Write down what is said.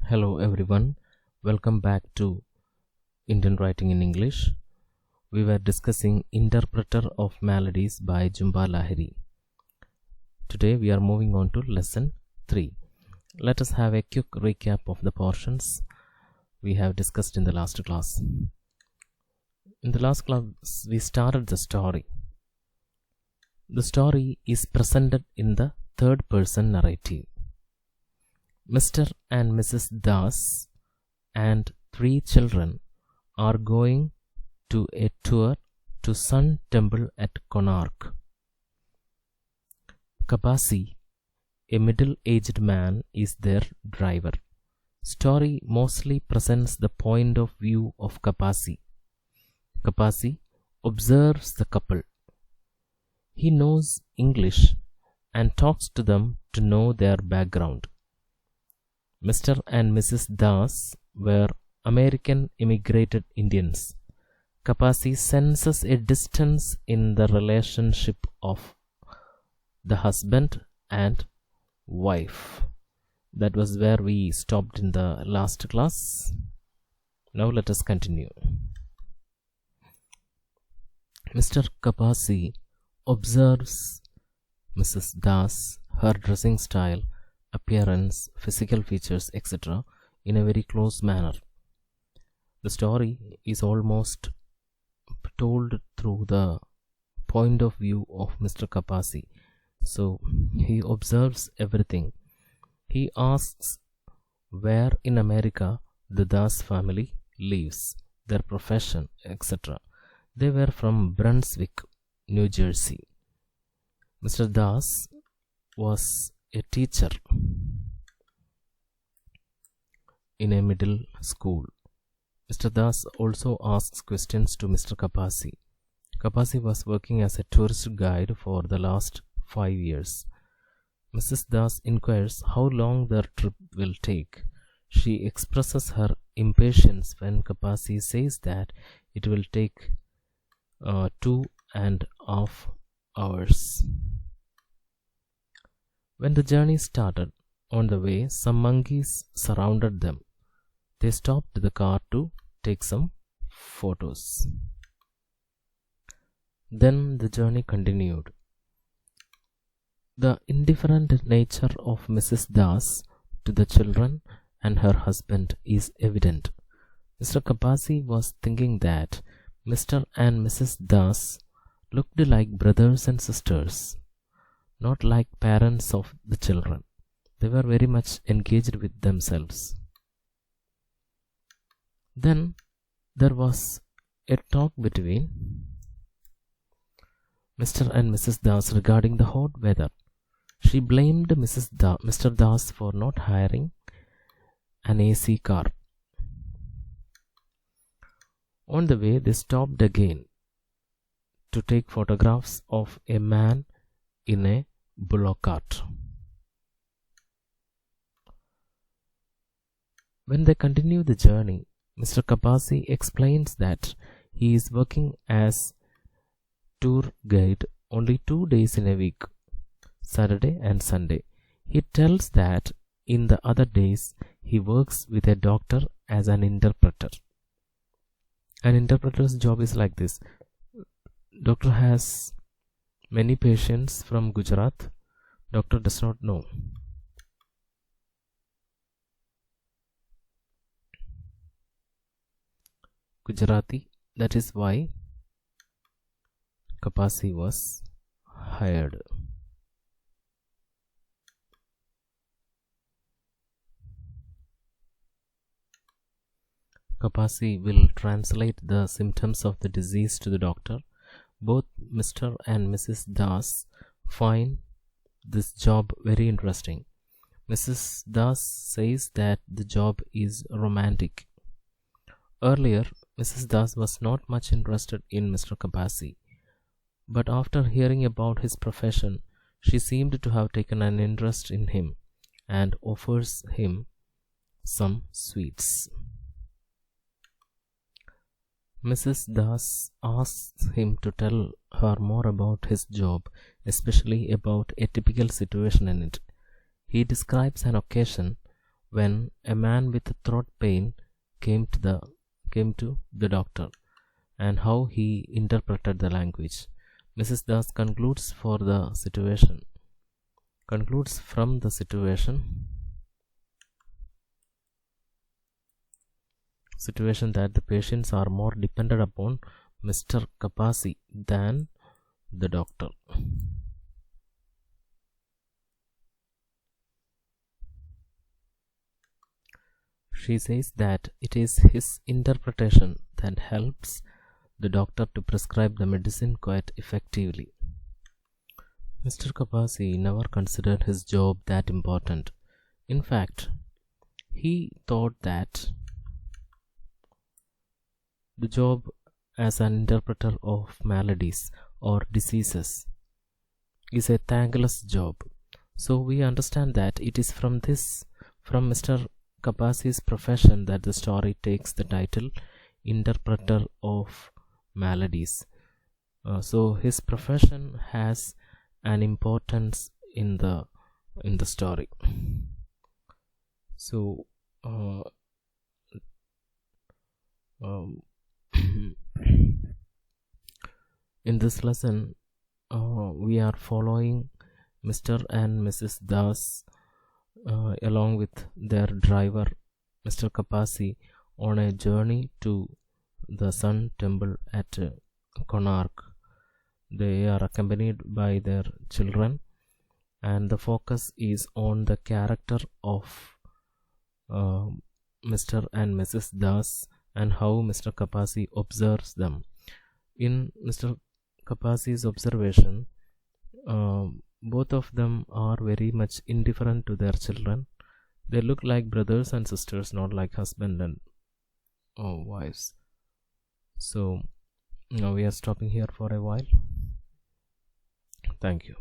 Hello everyone, welcome back to Indian Writing in English. We were discussing Interpreter of Maladies by Jumba Lahiri. Today we are moving on to lesson 3. Let us have a quick recap of the portions we have discussed in the last class. In the last class we started the story. The story is presented in the third person narrative. Mr. and Mrs. Das and 3 children are going to a tour to Sun Temple at Konark. Kapasi, a middle-aged man, is their driver. Story mostly presents the point of view of Kapasi. Kapasi observes the couple. He knows English and talks to them to know their background. Mr. and Mrs. Das were American immigrated Indians. Kapasi senses a distance in the relationship of the husband and wife. That was where we stopped in the last class. Now let us continue. Mr. Kapasi observes Mrs. Das, her dressing style, appearance, physical features, etc. in a very close manner. The story is almost told through the point of view of Mr. Kapasi. So he observes everything. He asks where in America the Das family lives, their profession, etc. They were from Brunswick, New Jersey. Mr. Das was a teacher in a middle school. Mr. Das also asks questions to Mr. Kapasi. Kapasi was working as a tourist guide for the last 5 years. Mrs. Das inquires how long their trip will take. She expresses her impatience when Kapasi says that it will take 2.5 hours. When the journey started, on the way, some monkeys surrounded them. They stopped the car to take some photos. Then the journey continued. The indifferent nature of Mrs. Das to the children and her husband is evident. Mr. Kapasi was thinking that Mr. and Mrs. Das looked like brothers and sisters, not like parents of the children. They were very much engaged with themselves. Then there was a talk between Mr. and Mrs. Das regarding the hot weather. She blamed Mr. Das for not hiring an AC car. On the way, they stopped again to take photographs of a man in a bullock cart. When they continue the journey, Mr. Kapasi explains that he is working as tour guide only 2 days in a week, Saturday and Sunday. He tells that in the other days he works with a doctor as an interpreter. An interpreter's job is like this. Doctor has many patients from Gujarat. Doctor does not know. Gujarati. That is why Kapasi was hired. Kapasi will translate the symptoms of the disease to the doctor. Both Mr. and Mrs. Das find this job very interesting. Mrs. Das says that the job is romantic. Earlier, Mrs. Das was not much interested in Mr. Kapasi, but after hearing about his profession, she seemed to have taken an interest in him and offers him some sweets. Mrs. Das asks him to tell her more about his job, especially about a typical situation in it. He describes an occasion when a man with throat pain came to the doctor, and how he interpreted the language. Mrs. Das concludes from the situation that the patients are more dependent upon Mr. Kapasi than the doctor. She says that it is his interpretation that helps the doctor to prescribe the medicine quite effectively. Mr. Kapasi never considered his job that important. In fact, he thought that the job as an interpreter of maladies or diseases is a thankless job. So we understand that it is from Mr. Kapasi's profession that the story takes the title Interpreter of Maladies. So his profession has an importance in the story. So in this lesson we are following Mr. and Mrs. Das along with their driver Mr. Kapasi on a journey to the Sun Temple at Konark. They are accompanied by their children, and the focus is on the character of Mr. and Mrs. Das and how Mr. Kapasi observes them. In Mr. Kapasi's observation, both of them are very much indifferent to their children. They look like brothers and sisters, not like husband and wives. So now we are stopping here for a while. Thank you.